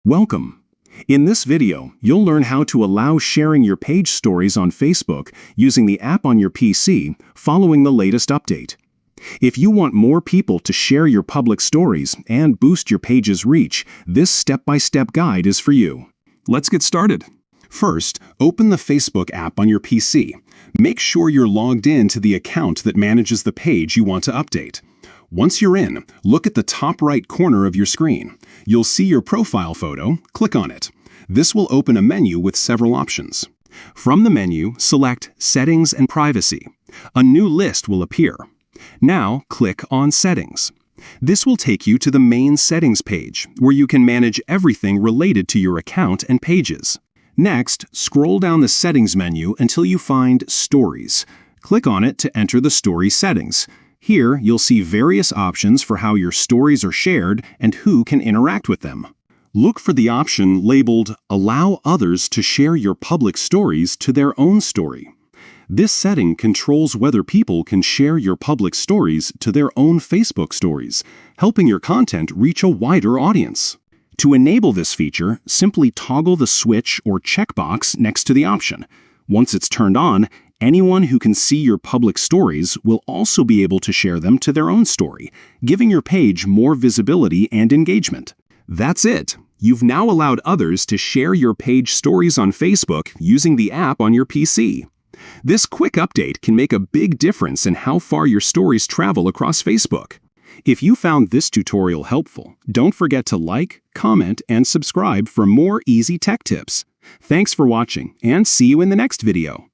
Welcome. In this video, you'll learn how to allow sharing your page stories on Facebook using the app on your PC following the latest update. If you want more people to share your public stories and boost your page's reach, this step-by-step guide is for you. Let's get started. First, open the Facebook app on your PC. Make sure you're logged in to the account that manages the page you want to update. Once you're in, look at the top right corner of your screen. You'll see your profile photo. Click on it. This will open a menu with several options. From the menu, select Settings and Privacy. A new list will appear. Now, click on Settings. This will take you to the main settings page, where you can manage everything related to your account and pages. Next, scroll down the Settings menu until you find Stories. Click on it to enter the story settings. Here, you'll see various options for how your stories are shared and who can interact with them. Look for the option labeled Allow Others to Share Your Public Stories to Their Own Story. This setting controls whether people can share your public stories to their own Facebook stories, helping your content reach a wider audience. To enable this feature, simply toggle the switch or checkbox next to the option. Once it's turned on, anyone who can see your public stories will also be able to share them to their own story, giving your page more visibility and engagement. That's it. You've now allowed others to share your page stories on Facebook using the app on your PC. This quick update can make a big difference in how far your stories travel across Facebook. If you found this tutorial helpful, don't forget to like, comment, and subscribe for more easy tech tips. Thanks for watching, and see you in the next video.